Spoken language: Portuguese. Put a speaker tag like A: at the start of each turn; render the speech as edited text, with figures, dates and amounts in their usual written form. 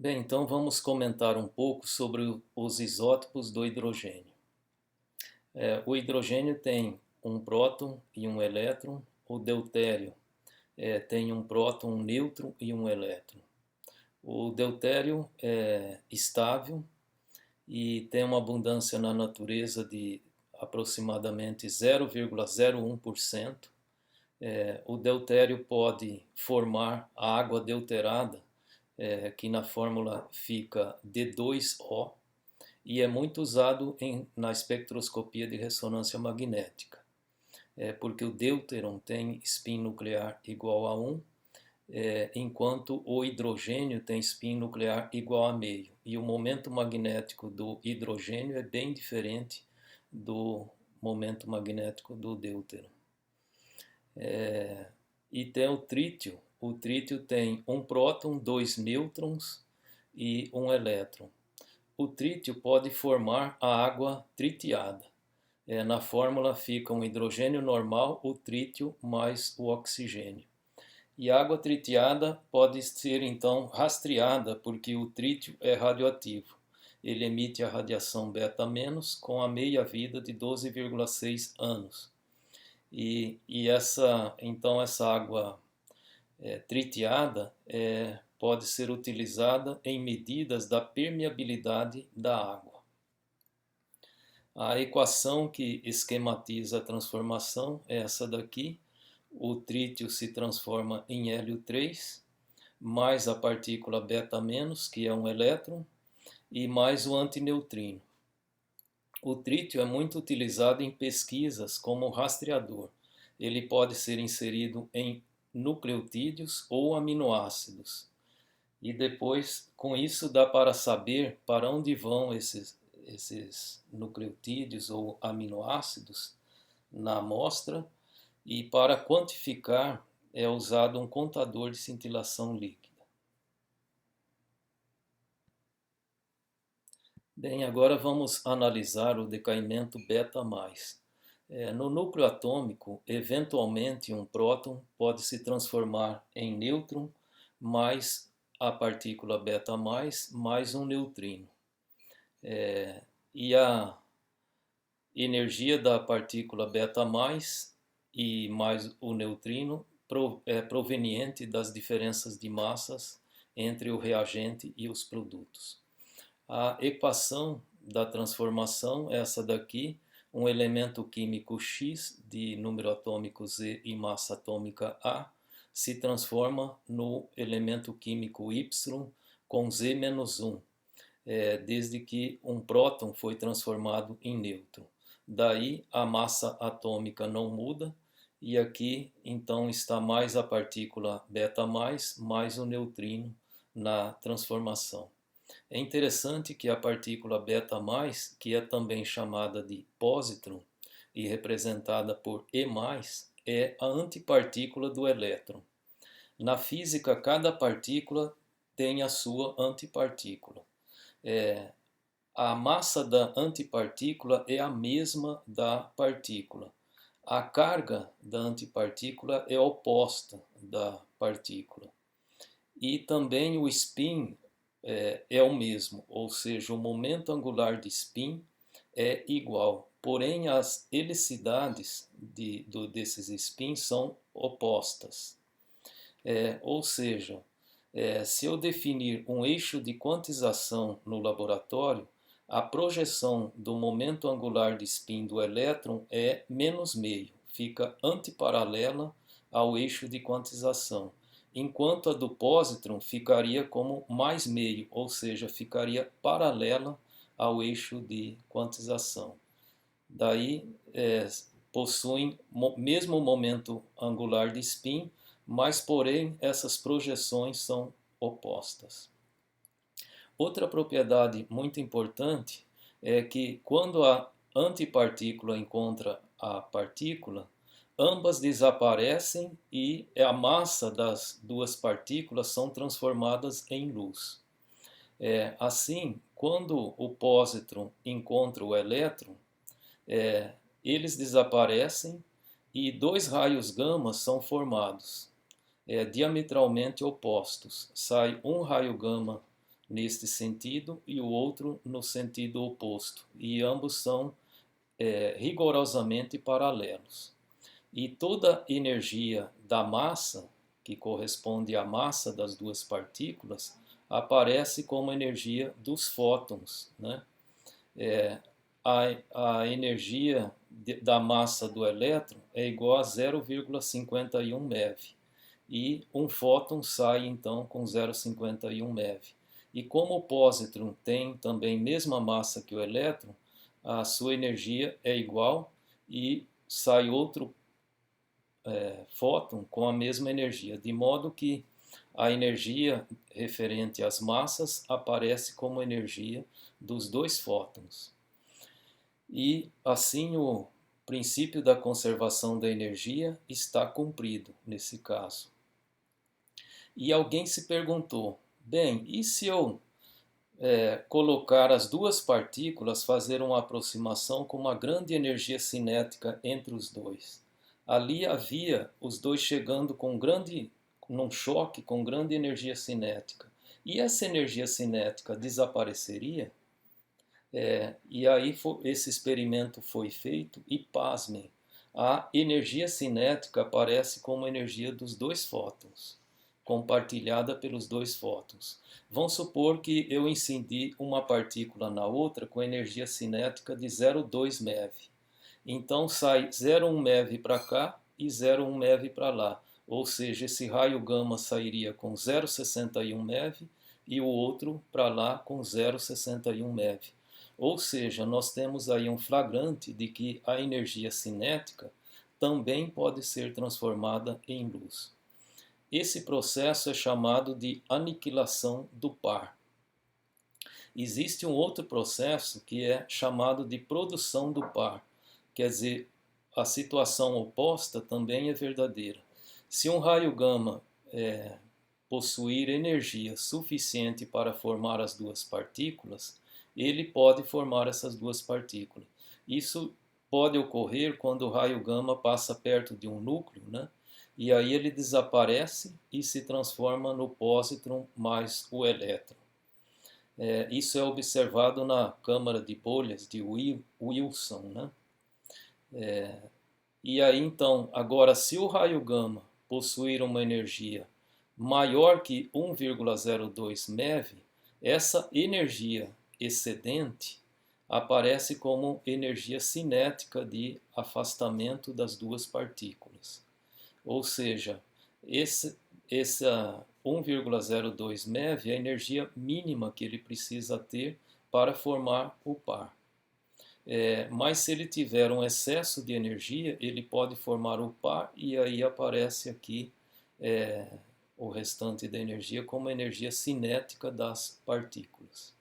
A: Bem, então vamos comentar um pouco sobre os isótopos do hidrogênio. O hidrogênio tem um próton e um elétron, o deutério tem um próton, um nêutron e um elétron. O deutério é estável e tem uma abundância na natureza de aproximadamente 0,01%. O deutério pode formar a água deuterada, que na fórmula fica D2O, e é muito usado na espectroscopia de ressonância magnética, porque o deuteron tem spin nuclear igual a 1, enquanto o hidrogênio tem spin nuclear igual a meio. E o momento magnético do hidrogênio é bem diferente do momento magnético do deuteron. E tem o trítio. O trítio tem um próton, dois nêutrons e um elétron. O trítio pode formar a água tritiada. Na fórmula fica um hidrogênio normal, o trítio mais o oxigênio. E a água tritiada pode ser então rastreada, porque o trítio é radioativo. Ele emite a radiação beta- com a meia-vida de 12,6 anos. Então essa água tritiada pode ser utilizada em medidas da permeabilidade da água. A equação que esquematiza a transformação é essa daqui. O trítio se transforma em Hélio-3, mais a partícula beta-, que é um elétron, e mais o antineutrino. O trítio é muito utilizado em pesquisas como rastreador. Ele pode ser inserido em nucleotídeos ou aminoácidos. E depois, com isso, dá para saber para onde vão esses nucleotídeos ou aminoácidos na amostra, e para quantificar é usado um contador de cintilação líquida. Bem, agora vamos analisar o decaimento beta-. No núcleo atômico, eventualmente um próton pode se transformar em nêutron mais a partícula beta- mais um neutrino. E a energia da partícula beta- e mais o neutrino é proveniente das diferenças de massas entre o reagente e os produtos. A equação da transformação é essa daqui: um elemento químico X de número atômico Z e massa atômica A se transforma no elemento químico Y com Z-1, desde que um próton foi transformado em nêutron. Daí a massa atômica não muda, e aqui então está mais a partícula beta- mais o neutrino na transformação. É interessante que a partícula beta+, que é também chamada de pósitron e representada por E+, é a antipartícula do elétron. Na física, cada partícula tem a sua antipartícula. A massa da antipartícula é a mesma da partícula. A carga da antipartícula é oposta da partícula. E também o spin é o mesmo, ou seja, o momento angular de spin é igual, porém as helicidades desses spins são opostas. Ou seja, se eu definir um eixo de quantização no laboratório, a projeção do momento angular de spin do elétron é menos meio, fica antiparalela ao eixo de quantização, enquanto a do pósitron ficaria como mais meio, ou seja, ficaria paralela ao eixo de quantização. Daí possuem mesmo momento angular de spin, mas porém essas projeções são opostas. Outra propriedade muito importante é que quando a antipartícula encontra a partícula, ambas desaparecem e a massa das duas partículas são transformadas em luz. Assim, quando o pósitron encontra o elétron, eles desaparecem e dois raios gama são formados, diametralmente opostos. Sai um raio gama neste sentido e o outro no sentido oposto, e ambos são rigorosamente paralelos. E toda energia da massa, que corresponde à massa das duas partículas, aparece como energia dos fótons, né? A energia da massa do elétron é igual a 0,51 MeV. E um fóton sai então com 0,51 MeV. E como o pósitron tem também mesma massa que o elétron, a sua energia é igual e sai outro fóton com a mesma energia, de modo que a energia referente às massas aparece como energia dos dois fótons. E assim o princípio da conservação da energia está cumprido nesse caso. E alguém se perguntou, bem, e se eu colocar as duas partículas, fazer uma aproximação com uma grande energia cinética entre os dois? Ali havia os dois chegando num choque com grande energia cinética. E essa energia cinética desapareceria? E aí esse experimento foi feito e, pasmem, a energia cinética aparece como energia dos dois fótons, compartilhada pelos dois fótons. Vamos supor que eu incidi uma partícula na outra com energia cinética de 0,2 MeV. Então sai 0,1 MeV para cá e 0,1 MeV para lá. Ou seja, esse raio gama sairia com 0,61 MeV e o outro para lá com 0,61 MeV. Ou seja, nós temos aí um flagrante de que a energia cinética também pode ser transformada em luz. Esse processo é chamado de aniquilação do par. Existe um outro processo que é chamado de produção do par. Quer dizer, a situação oposta também é verdadeira. Se um raio gama possuir energia suficiente para formar as duas partículas, ele pode formar essas duas partículas. Isso pode ocorrer quando o raio gama passa perto de um núcleo, né? E aí ele desaparece e se transforma no pósitron mais o elétron. Isso é observado na câmara de bolhas de Wilson, né? E aí então, agora se o raio gama possuir uma energia maior que 1,02 MeV, essa energia excedente aparece como energia cinética de afastamento das duas partículas. Ou seja, essa 1,02 MeV é a energia mínima que ele precisa ter para formar o par. Mas se ele tiver um excesso de energia, ele pode formar o par e aí aparece aqui o restante da energia como energia cinética das partículas.